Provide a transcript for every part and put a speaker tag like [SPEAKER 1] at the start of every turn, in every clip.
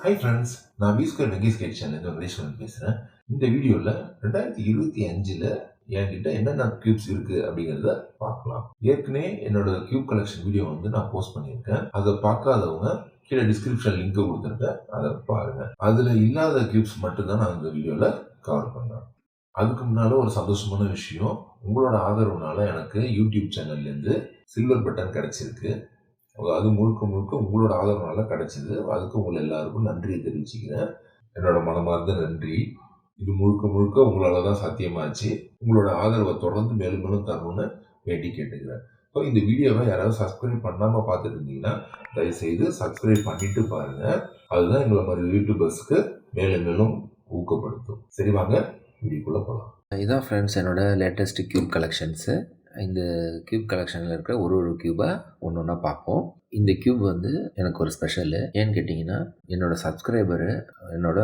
[SPEAKER 1] Hi friends, நான் வீஸ்கர் நெகேஸ் சேனல்லேருந்து வெங்கடேஸ்வரன் பேசுகிறேன். இந்த வீடியோவில் 2025 என்கிட்ட என்னென்ன கியூப்ஸ் இருக்குது அப்படிங்கிறத பார்க்கலாம். ஏற்கனவே என்னோட கியூப் கலெக்ஷன் வீடியோ நான் போஸ்ட் பண்ணியிருக்கேன். அதை பார்க்காதவங்க கீழே டிஸ்கிரிப்ஷன் லிங்க் கொடுத்துருக்கேன், அதை பாருங்க. அதில் இல்லாத கியூப்ஸ் மட்டும்தான் நான் இந்த வீடியோவில் கவர் பண்ணேன். அதுக்கு முன்னால் ஒரு சந்தோஷமான விஷயம், உங்களோட ஆதரவுனால எனக்கு யூடியூப் சேனல்லேருந்து சில்வர் பட்டன் கிடைச்சிருக்கு. அது முழுக்க முழுக்க உங்களோட ஆதரவுனால கிடைச்சிது. அதுக்கு உங்களை எல்லாருக்கும் நன்றியை தெரிவிச்சுக்கிறேன். என்னோட மனமார்ந்த நன்றி. இது முழுக்க முழுக்க உங்களால தான் சாத்தியமாச்சு. உங்களோட ஆதரவை தொடர்ந்து மேலும் மேலும் தரணும்னு வேண்டி கேட்டுக்கிறேன். ஸோ இந்த வீடியோவை யாராவது சப்ஸ்கிரைப் பண்ணாமல் பார்த்துட்டு இருந்தீங்கன்னா தயவுசெய்து சப்ஸ்கிரைப் பண்ணிட்டு பாருங்க. அதுதான் எங்களை மாதிரி யூடியூபர்ஸ்க்கு மேலும் மேலும் ஊக்கப்படுத்தும். சரி, வாங்க வீடியோக்குள்ளே போகலாம்.
[SPEAKER 2] இதுதான் ஃப்ரெண்ட்ஸ் என்னோட லேட்டஸ்ட் கியூப் கலெக்ஷன்ஸு. இந்த கியூப் கலெக்ஷனில் இருக்கிற ஒரு கியூபை ஒன்று ஒன்றா பார்ப்போம். இந்த கியூப் எனக்கு ஒரு ஸ்பெஷலு. ஏன்னு கேட்டிங்கன்னா, என்னோடய சப்ஸ்கிரைபரு என்னோட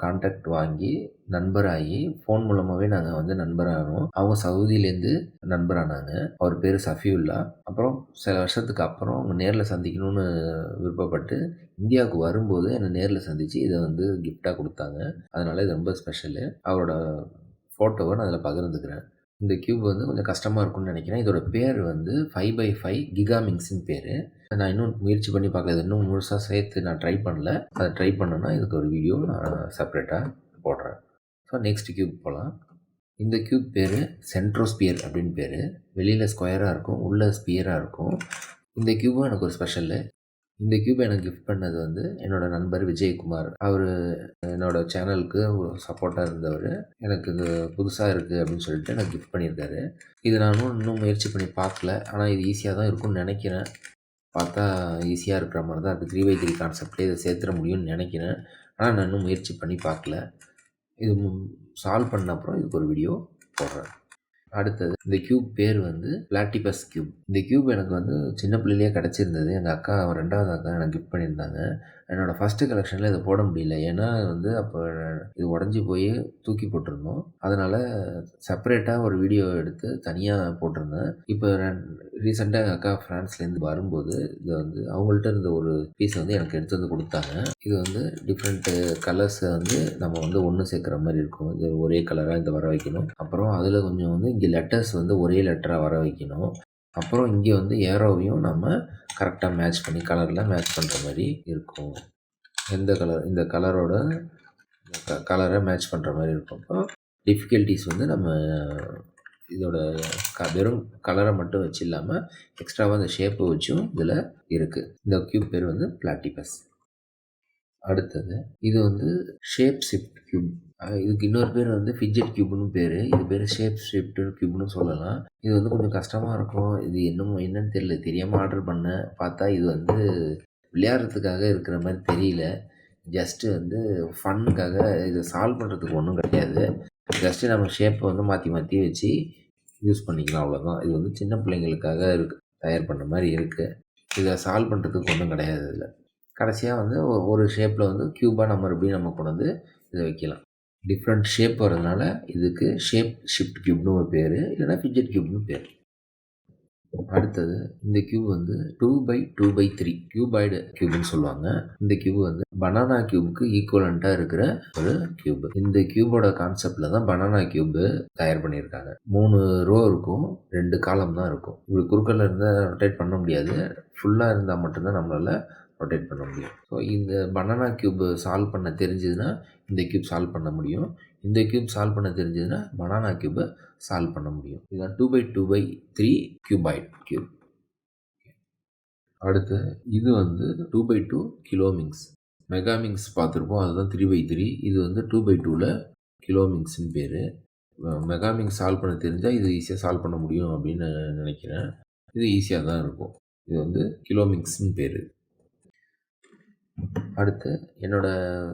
[SPEAKER 2] கான்டாக்ட் வாங்கி நண்பராகி ஃபோன் மூலமாகவே நாங்கள் நண்பரானோம். அவங்க சவுதியிலேருந்து நண்பரானாங்க. அவர் பேர் சஃபியுல்லா. அப்புறம் சில வருஷத்துக்கு அப்புறம் அவங்க நேரில் சந்திக்கணும்னு விருப்பப்பட்டு இந்தியாவுக்கு வரும்போது என்னை நேரில் சந்தித்து இதை கிஃப்டாக கொடுத்தாங்க. அதனால் இது ரொம்ப ஸ்பெஷலு. அவரோட ஃபோட்டோவை நான் அதில் பகிர்ந்துக்கிறேன். இந்த கியூப் கொஞ்சம் கஷ்டமாக இருக்கும்னு நினைக்கிறேன். இதோட பேர் 5x5 கிகாமிங்ஸ்ன்னு பேர். நான் இன்னும் முயற்சி பண்ணி பார்க்கல. இன்னும் முழுசாக சேர்த்து நான் ட்ரை பண்ணல. அதை ட்ரை பண்ணேன்னா இதுக்கு ஒரு வீடியோ நான் செப்பரேட்டாக போடுறேன். ஸோ நெக்ஸ்ட் கியூப் போகலாம். இந்த கியூப் பேர் சென்ட்ரோஸ்பியர் அப்படின்னு பேர். வெளியில் ஸ்கொயராக இருக்கும், உள்ளே ஸ்பியராக இருக்கும். இந்த கியூபும் எனக்கு ஒரு ஸ்பெஷலு. இந்த கியூப் எனக்கு கிஃப்ட் பண்ணது என்னோட நண்பர் விஜயகுமார். அவர் என்னோடய சேனலுக்கு சப்போர்ட்டாக இருந்தவர். எனக்கு இது புதுசாக இருக்குது அப்படின்னு சொல்லிட்டு எனக்கு கிஃப்ட் பண்ணியிருக்காரு. இது நானும் இன்னும் முயற்சி பண்ணி பார்க்கல. ஆனால் இது ஈஸியாக தான் இருக்கும்னு நினைக்கிறேன். பார்த்தா ஈஸியாக இருக்கிற மாதிரி தான் இருக்குது. 3x3 கான்செப்ட்லேயே இதை சேர்த்துட முடியும்னு நினைக்கிறேன். ஆனால் நான் இன்னும் முயற்சி பண்ணி பார்க்கல. இது சால்வ் பண்ண அப்புறம் இதுக்கு ஒரு வீடியோ போடுறேன். அடுத்தது இந்த கியூப் பேர் பிளாட்டிபஸ் கியூப். இந்த கியூப் எனக்கு சின்ன பிள்ளையிலேயே கிடச்சிருந்தது. எங்கள் அக்கா, 2வது அக்கா எனக்கு கிஃப்ட் பண்ணியிருந்தாங்க. என்னோடய ஃபஸ்ட்டு கலெக்ஷனில் இதை போட முடியல. ஏன்னா அப்போ இது உடஞ்சி போய் தூக்கி போட்டிருந்தோம். அதனால் செப்பரேட்டாக ஒரு வீடியோ எடுத்து தனியாக போட்டிருந்தேன். இப்போ ரீசெண்டாக எங்கள் அக்கா ஃப்ரான்ஸ்லேருந்து வரும்போது இது அவங்கள்ட்ட இருந்த ஒரு பீஸை எனக்கு எடுத்து கொடுத்தாங்க. இது டிஃப்ரெண்ட்டு கலர்ஸை நம்ம ஒன்று சேர்க்குற மாதிரி இருக்கும். இது ஒரே கலராக இதை வர வைக்கணும். அப்புறம் அதில் கொஞ்சம் இங்கே லெட்டர்ஸ் ஒரே லெட்டராக வர வைக்கணும். அப்புறம் இங்கே ஏரோவையும் நம்ம கரெக்டாக மேட்ச் பண்ணி கலரில் மேட்ச் பண்ணுற மாதிரி இருக்கும். எந்த கலர், இந்த கலரோட கலரை மேட்ச் பண்ணுற மாதிரி இருக்கும். அப்போ டிஃபிகல்ட்டிஸ் நம்ம இதோட வெறும் கலரை மட்டும் வச்சு இல்லாமல் எக்ஸ்ட்ராவாக அந்த ஷேப்பை வச்சும் இதில் இருக்குது. இந்த கியூப் பேர் பிளாட்டிபஸ். அடுத்தது இது ஷேப் ஷிஃப்ட் கியூப். இதுக்கு இன்னொரு பேர் ஃபிட்ஜெட் கியூப்னு பேர். இது பேர் ஷேப் ஷிஃப்ட் கியூப்னு சொல்லலாம். இது கொஞ்சம் கஷ்டமாக இருக்கும். இது என்னன்னு தெரியல. தெரியாமல் ஆர்டர் பண்ணேன். பார்த்தா இது விளையாடுறதுக்காக இருக்கிற மாதிரி தெரியல. ஜஸ்ட்டு ஃபன்னுக்காக இதை சால்வ் பண்ணுறதுக்கு ஒன்றும் கிடையாது. ஜஸ்ட்டு நம்ம ஷேப்பை மாற்றி மாற்றி வச்சு யூஸ் பண்ணிக்கலாம், அவ்வளோதான். இது சின்ன பிள்ளைங்களுக்காக தயார் பண்ண மாதிரி இருக்குது. இதை சால்வ் பண்ணுறதுக்கு ஒன்றும் கிடையாது. இதில் கடைசியாக ஒரு ஷேப்பில் க்யூபாக நம்ம கொண்டு இதை வைக்கலாம். டிஃப்ரெண்ட் ஷேப் வரதுனால இதுக்கு ஷேப் ஷிஃப்ட் கியூப்னு ஒரு பேர், இல்லைனா ஃபிட்ஜெட் கியூப்னு பேர். அடுத்தது இந்த கியூப் 2x2x3 கியூபாய்டு கியூப்னு சொல்லுவாங்க. இந்த கியூப் பனானா கியூபுக்கு ஈக்குவலண்ட்டாக இருக்கிற ஒரு கியூப். இந்த கியூபோட கான்செப்டில் தான் பனானா கியூபு தயார் பண்ணியிருக்காங்க. 3 ரோ இருக்கும், 2 காலம் தான் இருக்கும். இப்படி குறுக்கல்ல இருந்தால் ரொட்டேட் பண்ண முடியாது. ஃபுல்லாக இருந்தால் மட்டும்தான் நம்மளால் ரொட்டேட் பண்ண முடியும். ஸோ இந்த பனானா கியூப் சால்வ் பண்ண தெரிஞ்சதுன்னா இந்த கியூப் சால்வ் பண்ண முடியும். இந்த கியூப் சால்வ் பண்ண தெரிஞ்சதுன்னா பனானா கியூபை சால்வ் பண்ண முடியும். இதுதான் 2x2x3 கியூபாய்டு கியூப். அடுத்து இது 2x2 கிலோமிங்ஸ். மெகாமிங்ஸ் பார்த்துருப்போம், அதுதான் 3x3. இது 2x2ல் கிலோமிங்ஸ்னு பேர். மெகாமிங்ஸ் சால்வ் பண்ண தெரிஞ்சால் இது ஈஸியாக சால்வ் பண்ண முடியும் அப்படின்னு நினைக்கிறேன். இது ஈஸியாக தான் இருக்கும். இது கிலோமிங்ஸ்னு பேர். அடுத்து என்னோடய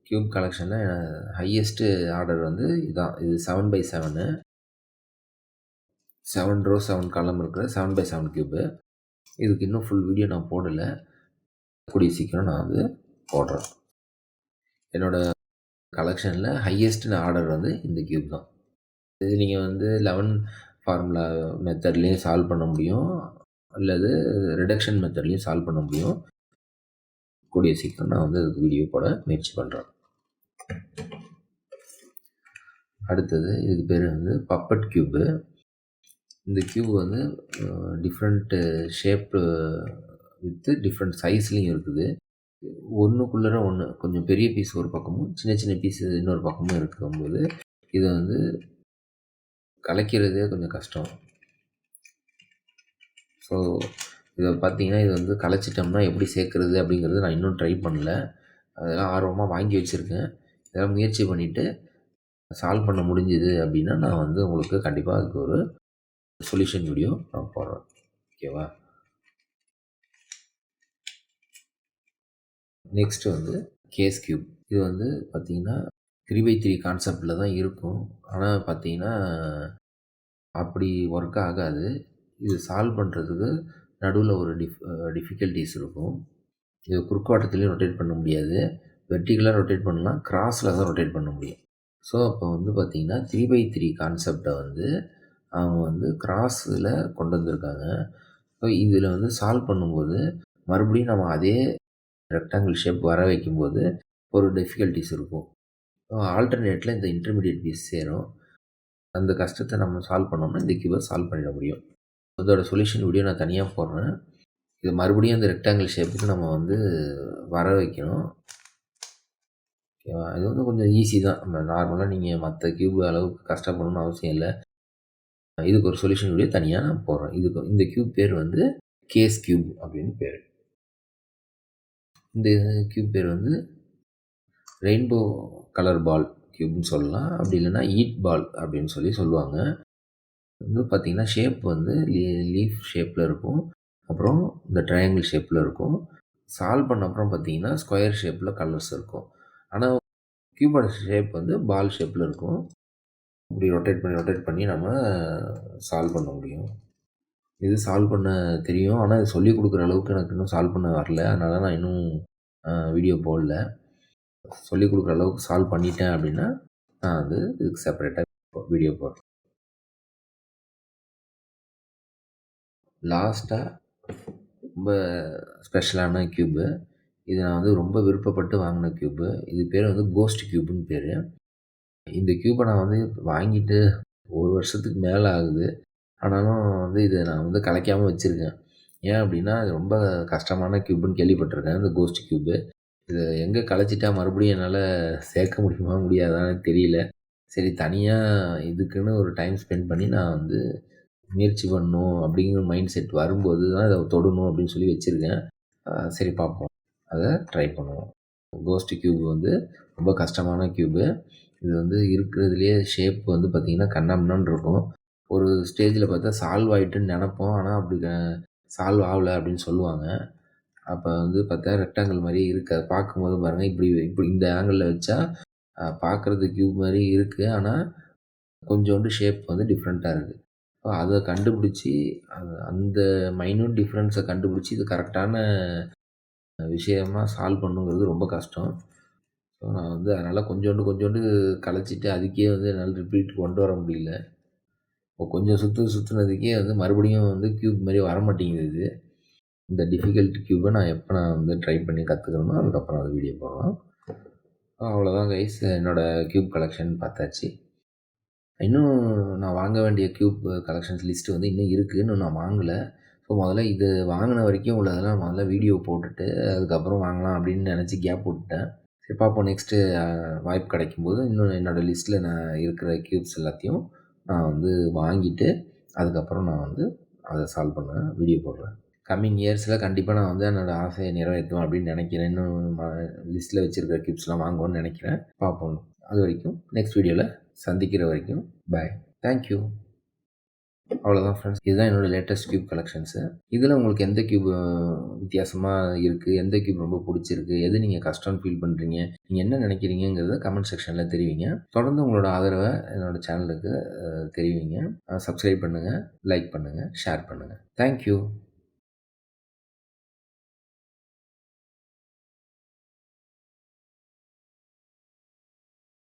[SPEAKER 2] கியூப் கலெக்ஷனில் ஹையஸ்ட்டு ஆர்டர் இதுதான். இது 7x7 7 ரோ 7 காலம் இருக்கிற 7x7 கியூபு. இதுக்கு இன்னும் ஃபுல் வீடியோ நான் போடலை. கூடிய சீக்கிரம் நான் போடுறேன். என்னோடய கலெக்ஷனில் ஹையஸ்ட்டு ஆர்டர் இந்த கியூப் தான். இது நீங்கள் 11 ஃபார்முலா மெத்தட்லேயும் சால்வ் பண்ண முடியும், அல்லது ரிடக்ஷன் மெத்தட்லேயும் சால்வ் பண்ண முடியும். கூடிய சீக்கிரம் நான் வந்து அதுக்கு வீடியோ போட முயற்சி பண்ணுறேன். அடுத்தது இதுக்கு பேர் வந்து பப்பட் க்யூபு. இந்த க்யூப் வந்து டிஃப்ரெண்ட்டு ஷேப்பு வித்து டிஃப்ரெண்ட் சைஸ்லேயும் இருக்குது. ஒன்றுக்குள்ளே ஒன்று கொஞ்சம் பெரிய பீஸ் ஒரு பக்கமும் சின்ன சின்ன பீஸு இன்னொரு பக்கமும் இருக்கும்போது இதை வந்து கலைக்கிறதே கொஞ்சம் கஷ்டம். ஸோ இதை பார்த்தீங்கன்னா இது வந்து கலைச்சிட்டோம்னா எப்படி சேர்க்குறது அப்படிங்கிறது நான் இன்னும் ட்ரை பண்ணல. அதெல்லாம் ஆர்வமாக வாங்கி வச்சுருக்கேன். இதெல்லாம் முயற்சி பண்ணிவிட்டு சால்வ் பண்ண முடிஞ்சுது அப்படின்னா நான் வந்து உங்களுக்கு கண்டிப்பாக அதுக்கு ஒரு சொல்யூஷன் வீடியோ நான் போடுறேன். ஓகேவா? நெக்ஸ்ட்டு வந்து கேஸ் க்யூப். இது வந்து பார்த்திங்கன்னா 3x3 கான்செப்டில் தான் இருக்கும். ஆனால் பார்த்திங்கன்னா அப்படி ஒர்க் ஆகாது. இது சால்வ் பண்ணுறதுக்கு நடுவில் ஒரு டிஃபிகல்ட்டிஸ் இருக்கும். இது குறுக்குவாட்டத்துலேயும் ரொட்டேட் பண்ண முடியாது. வெர்டிகலாக ரொட்டேட் பண்ணலாம், கிராஸில் தான் ரொட்டேட் பண்ண முடியும். ஸோ அப்போ வந்து பார்த்திங்கன்னா 3x3 கான்செப்டை வந்து அவங்க வந்து கிராஸில் கொண்டு வந்திருக்காங்க. ஸோ இதில் வந்து சால்வ் பண்ணும்போது மறுபடியும் நம்ம அதே ரெக்டாங்கிள் ஷேப் வர வைக்கும்போது ஒரு டிஃபிகல்ட்டிஸ் இருக்கும். ஆல்டர்னேட்டில் இந்த இன்டர்மீடியட் பீஸ் சேரும். அந்த கஷ்டத்தை நம்ம சால்வ் பண்ணோம்னா இந்த க்யூபை சால்வ் பண்ணிட முடியும். இதோட சொல்யூஷன் வீடியோ நான் தனியாக போடுறேன். இது மறுபடியும் அந்த ரெக்டாங்கிள் ஷேப்புக்கு நம்ம வந்து வர வைக்கணும். ஓகேவா? இது வந்து கொஞ்சம் ஈஸி தான். நம்ம நார்மலாக நீங்கள் மற்ற க்யூப் அளவுக்கு கஷ்டப்படணும்னு அவசியம் இல்லை. இதுக்கு ஒரு சொல்யூஷன் வீடியோ தனியாக நான் போடுறேன். இந்த க்யூப் பேர் வந்து கேஸ் க்யூப் அப்படின்னு பேர். இந்த க்யூப் பேர் வந்து ரெயின்போ கலர் பால் க்யூப்னு சொல்லலாம். அப்படி இல்லைன்னா ஈட் பால் அப்படின்னு சொல்லுவாங்க. வந்து பார்த்திங்கன்னா ஷேப் வந்து லீஃப் ஷேப்பில் இருக்கும். அப்புறம் இந்த ட்ரையாங்கிள் ஷேப்பில் இருக்கும். சால்வ் பண்ண அப்புறம் பார்த்திங்கன்னா ஸ்கொயர் ஷேப்பில் கலர்ஸ் இருக்கும். ஆனால் க்யூபோட ஷேப் வந்து பால் ஷேப்பில் இருக்கும். இப்படி ரொட்டேட் பண்ணி நம்ம சால்வ் பண்ண முடியும். இது சால்வ் பண்ண தெரியும். ஆனால் இது சொல்லிக் கொடுக்குற அளவுக்கு எனக்கு இன்னும் சால்வ் பண்ண வரல. அதனால் நான் இன்னும் வீடியோ போடல. சொல்லிக் கொடுக்குற அளவுக்கு சால்வ் பண்ணிட்டேன் அப்படின்னா நான் வந்து இதுக்கு செப்பரேட்டாக வீடியோ போடுறேன். லாஸ்ட்டாக ரொம்ப ஸ்பெஷலான க்யூபு. இது நான் வந்து ரொம்ப விருப்பப்பட்டு வாங்கின க்யூபு. இது பேர் வந்து கோஸ்ட் க்யூப்னு பேர். இந்த க்யூபை நான் வந்து வாங்கிட்டு 1 வருஷத்துக்கு மேலே ஆகுது. ஆனாலும் வந்து இதை நான் வந்து கலைக்காமல் வச்சுருக்கேன். ஏன் அப்படின்னா அது ரொம்ப கஷ்டமான க்யூப்னு கேள்விப்பட்டிருக்கேன் இந்த கோஸ்ட் க்யூபு. இதை எங்கே கலைச்சிட்டா மறுபடியும் என்னால் சேர்க்க முடியுமா முடியாதான்னு தெரியல. சரி தனியாக இதுக்குன்னு ஒரு டைம் ஸ்பெண்ட் பண்ணி நான் வந்து முயற்சி பண்ணணும் அப்படிங்கிற மைண்ட் செட் வரும்போது தான் இதை தொடணும் அப்படின்னு சொல்லி வச்சுருக்கேன். சரி பார்ப்போம், அதை ட்ரை பண்ணுவோம். கோஸ்ட் க்யூப் வந்து ரொம்ப கஷ்டமான க்யூபு. இது வந்து இருக்கிறதுலையே ஷேப் வந்து பார்த்திங்கன்னா கண்ணாமண்ணான்னு இருக்கும். ஒரு ஸ்டேஜில் பார்த்தா சால்வ் ஆகிட்டுன்னு நினப்போம். ஆனால் அப்படி சால்வ் ஆகலை அப்படின்னு சொல்லுவாங்க. அப்போ வந்து பார்த்தா ரெக்டாங்கிள் மாதிரி இருக்குது. அதை பார்க்கும்போது பாருங்கள் இப்படி இந்த ஆங்கிளில் வச்சா பார்க்குறது க்யூப் மாதிரி இருக்குது. ஆனால் கொஞ்சோண்டு ஷேப் வந்து டிஃப்ரெண்ட்டாக இருக்குது. ஸோ அதை கண்டுபிடிச்சி அந்த மைன்யூட் டிஃப்ரென்ஸை கண்டுபிடிச்சி இது கரெக்டான விஷயமாக சால்வ் பண்ணுங்கிறது ரொம்ப கஷ்டம். ஸோ நான் வந்து அதனால் கொஞ்சோண்டு கலைச்சிட்டு அதுக்கே வந்து என்னால் ரிப்பீட் கொண்டு வர முடியல. இப்போ கொஞ்சம் சுற்றுனதுக்கே வந்து மறுபடியும் வந்து க்யூப் மாதிரி வர மாட்டேங்குது இது. இந்த டிஃபிகல்ட் க்யூபை நான் வந்து ட்ரை பண்ணி கற்றுக்கணுமோ அதுக்கப்புறம் அது வீடியோ போடலாம். அவ்வளோதான் கைஸ், என்னோடய க்யூப் கலெக்ஷன் பார்த்தாச்சு. இன்னும் நான் வாங்க வேண்டிய க்யூப் கலெக்ஷன்ஸ் லிஸ்ட்டு வந்து இன்னும் இருக்குது. இன்னும் நான் வாங்கலை. ஸோ முதல்ல இது வாங்கின வரைக்கும் உள்ளதெல்லாம் முதல்ல வீடியோ போட்டுட்டு அதுக்கப்புறம் வாங்கலாம் அப்படின்னு நினச்சி கேப் விட்டுட்டேன். சரி பார்ப்போம், நெக்ஸ்ட்டு வாய்ப்பு கிடைக்கும்போது இன்னும் என்னோடய லிஸ்ட்டில் நான் இருக்கிற க்யூப்ஸ் எல்லாத்தையும் நான் வந்து வாங்கிட்டு அதுக்கப்புறம் நான் வந்து அதை சால்வ் பண்ணுவேன், வீடியோ போடுறேன். கம்மிங் இயர்ஸில் கண்டிப்பாக நான் வந்து என்னோடய ஆசையை நிறைவேற்றுவேன் அப்படின்னு நினைக்கிறேன். இன்னும் லிஸ்ட்டில் வச்சுருக்கிற க்யூப்ஸ்லாம் வாங்குவோன்னு நினைக்கிறேன். பார்ப்போம். அது வரைக்கும் நெக்ஸ்ட் வீடியோவில் சந்திக்கிற வரைக்கும் பாய். தேங்க்யூ. அவ்வளோதான் ஃப்ரெண்ட்ஸ், இதுதான் என்னோடய லேட்டஸ்ட் க்யூப் கலெக்ஷன்ஸு. இதில் உங்களுக்கு எந்த க்யூப் வித்தியாசமாக இருக்குது, எந்த க்யூப் ரொம்ப பிடிச்சிருக்கு, எது நீங்கள் கஷ்டம்னு ஃபீல் பண்ணுறீங்க, நீங்கள் என்ன நினைக்கிறீங்கிறத கமெண்ட் செக்ஷனில் தெரிவிங்க. தொடர்ந்து உங்களோட ஆதரவை என்னோடய சேனலுக்கு தெரிவிங்க. சப்ஸ்கிரைப் பண்ணுங்கள், லைக் பண்ணுங்கள், ஷேர் பண்ணுங்கள். தேங்க்யூ.